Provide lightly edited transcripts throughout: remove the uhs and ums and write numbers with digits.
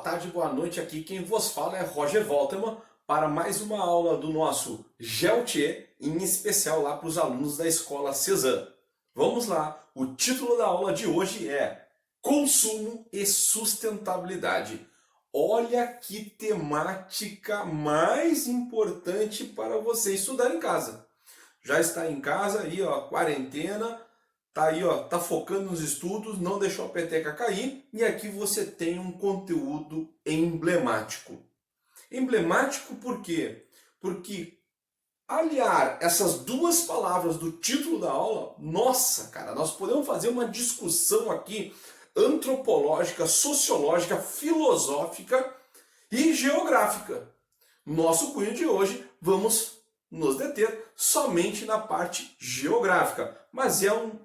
tarde, boa noite. Aqui quem vos fala é Roger Volterman para mais uma aula do nosso GeoTie, em especial lá para os alunos da escola Cezanne. Vamos lá, o título da aula de hoje é Consumo e Sustentabilidade. Olha que temática mais importante para você estudar em casa. Já está em casa aí, ó, quarentena. Tá aí, ó, tá focando nos estudos, não deixou a peteca cair, e aqui você tem um conteúdo emblemático. Emblemático por quê? Porque aliar essas duas palavras do título da aula, nossa, cara, nós podemos fazer uma discussão aqui antropológica, sociológica, filosófica e geográfica. Nosso cunho de hoje, vamos nos deter somente na parte geográfica, mas é um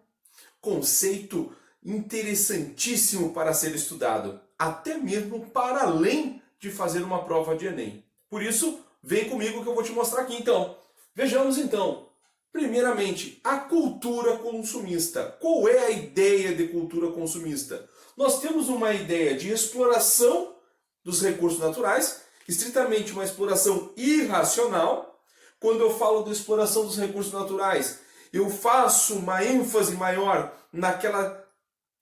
conceito interessantíssimo para ser estudado, até mesmo para além de fazer uma prova de Enem. Por isso, vem comigo que eu vou te mostrar aqui então. Vejamos então, primeiramente, a cultura consumista. Qual é a ideia de cultura consumista? Nós temos uma ideia de exploração dos recursos naturais, estritamente uma exploração irracional. Quando eu falo de exploração dos recursos naturais, eu faço uma ênfase maior naquela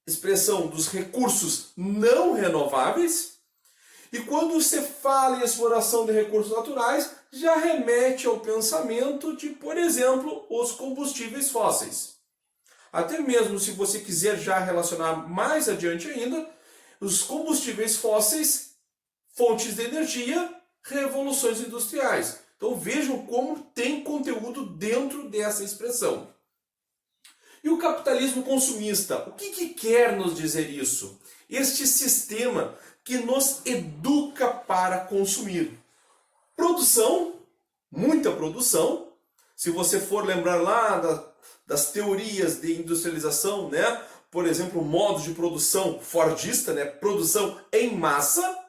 expressão dos recursos não renováveis. E quando você fala em exploração de recursos naturais, já remete ao pensamento de, por exemplo, os combustíveis fósseis. Até mesmo se você quiser já relacionar mais adiante ainda, os combustíveis fósseis, fontes de energia, revoluções industriais. Então vejam como tem conteúdo dentro dessa expressão. E o capitalismo consumista, o que quer nos dizer isso? Este sistema que nos educa para consumir. Produção, muita produção. Se você for lembrar lá das teorias de industrialização, né? Por exemplo, o modo de produção fordista, né? Produção em massa.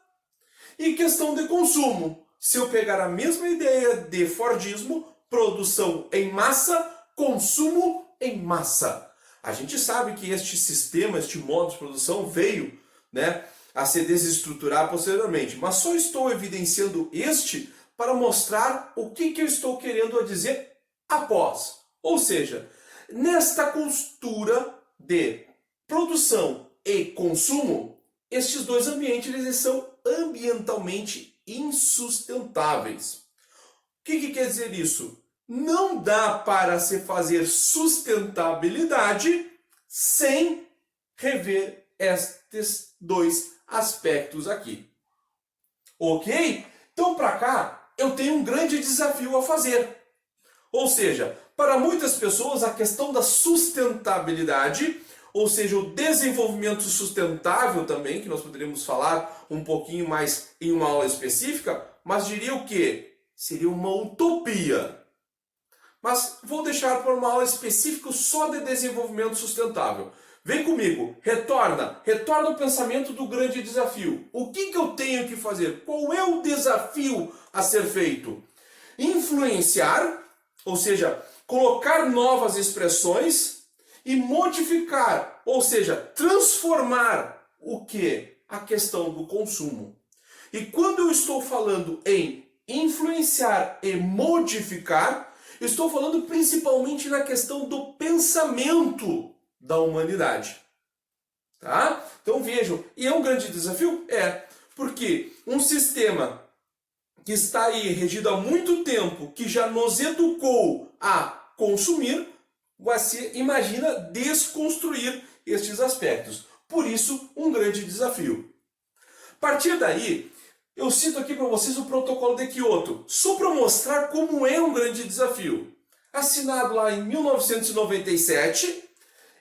E questão de consumo. Se eu pegar a mesma ideia de Fordismo, produção em massa, consumo em massa. A gente sabe que este sistema, este modo de produção veio, né, a se desestruturar posteriormente. Mas só estou evidenciando este para mostrar o que eu estou querendo dizer após. Ou seja, nesta cultura de produção e consumo, estes dois ambientes eles são ambientalmente insustentáveis. O que quer dizer isso? Não dá para se fazer sustentabilidade sem rever estes dois aspectos aqui. Ok? Então, para cá, eu tenho um grande desafio a fazer. Ou seja, para muitas pessoas, a questão da sustentabilidade, ou seja, o desenvolvimento sustentável também, que nós poderíamos falar um pouquinho mais em uma aula específica, mas diria o quê? Seria uma utopia. Mas vou deixar para uma aula específica só de desenvolvimento sustentável. Vem comigo, retorna o pensamento do grande desafio. O que eu tenho que fazer? Qual é o desafio a ser feito? Influenciar, ou seja, colocar novas expressões e modificar, ou seja, transformar o que? A questão do consumo. E quando eu estou falando em influenciar e modificar, estou falando principalmente na questão do pensamento da humanidade. Tá? Então vejam, e é um grande desafio? É, porque um sistema que está aí regido há muito tempo, que já nos educou a consumir, você imagina desconstruir estes aspectos. Por isso, um grande desafio. A partir daí, eu cito aqui para vocês o protocolo de Kyoto, só para mostrar como é um grande desafio. Assinado lá em 1997,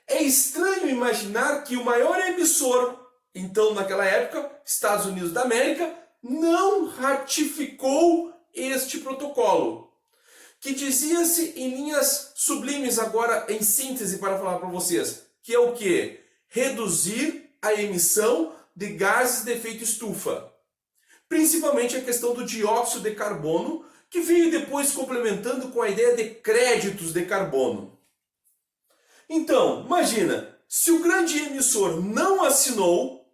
é estranho imaginar que o maior emissor, então naquela época, Estados Unidos da América, não ratificou este protocolo, que dizia-se em linhas sublimes agora em síntese para falar para vocês, que é o quê? Reduzir a emissão de gases de efeito estufa. Principalmente a questão do dióxido de carbono, que veio depois complementando com a ideia de créditos de carbono. Então, imagina, se o grande emissor não assinou,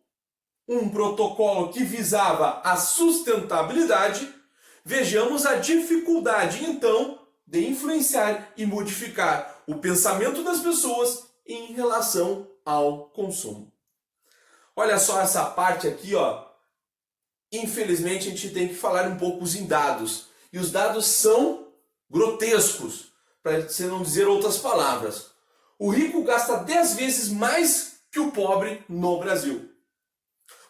um protocolo que visava a sustentabilidade, vejamos a dificuldade, então, de influenciar e modificar o pensamento das pessoas em relação ao consumo. Olha só essa parte aqui, ó. Infelizmente, a gente tem que falar um pouco em dados. E os dados são grotescos, para não dizer outras palavras. O rico gasta 10 vezes mais que o pobre no Brasil.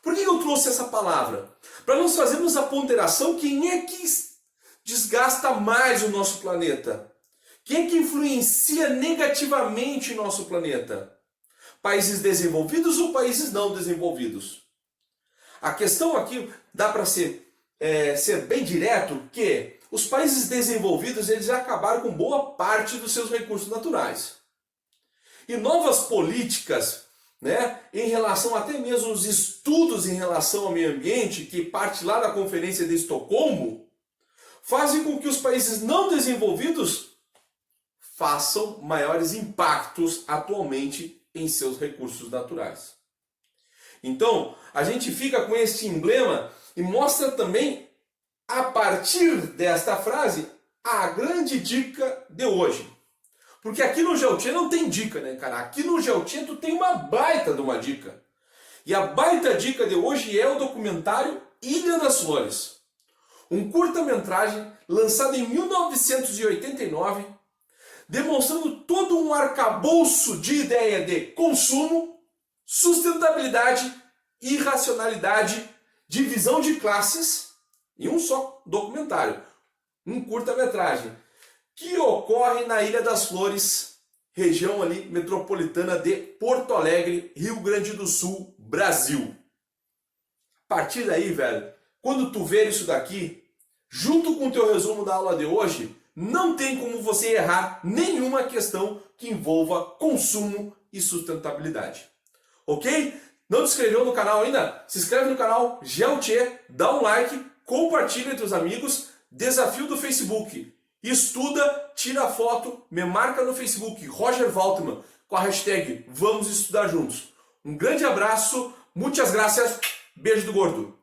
Por que eu trouxe essa palavra? Para nós fazermos a ponderação quem é que desgasta mais o nosso planeta. Quem é que influencia negativamente o nosso planeta? Países desenvolvidos ou países não desenvolvidos? A questão aqui dá para ser bem direto que os países desenvolvidos eles já acabaram com boa parte dos seus recursos naturais. E novas políticas, né, em relação até mesmo aos estudos em relação ao meio ambiente, que parte lá da Conferência de Estocolmo, fazem com que os países não desenvolvidos façam maiores impactos atualmente em seus recursos naturais. Então, a gente fica com este emblema e mostra também, a partir desta frase, a grande dica de hoje. Porque aqui no GeoTiê não tem dica, né, cara? Aqui no GeoTiê tu tem uma baita de uma dica. E a baita dica de hoje é o documentário Ilha das Flores. Um curta-metragem lançado em 1989, demonstrando todo um arcabouço de ideia de consumo, sustentabilidade, irracionalidade, divisão de classes em um só documentário, um curta-metragem, que ocorre na Ilha das Flores, região ali metropolitana de Porto Alegre, Rio Grande do Sul, Brasil. A partir daí, velho, quando tu ver isso daqui, junto com o teu resumo da aula de hoje, não tem como você errar nenhuma questão que envolva consumo e sustentabilidade. Ok? Não te inscreveu no canal ainda? Se inscreve no canal GeoTiê, dá um like, compartilha entre os amigos. Desafio do Facebook. Estuda, tira foto, me marca no Facebook, Roger Waltman, com a hashtag Vamos Estudar Juntos. Um grande abraço, muitas graças, beijo do gordo.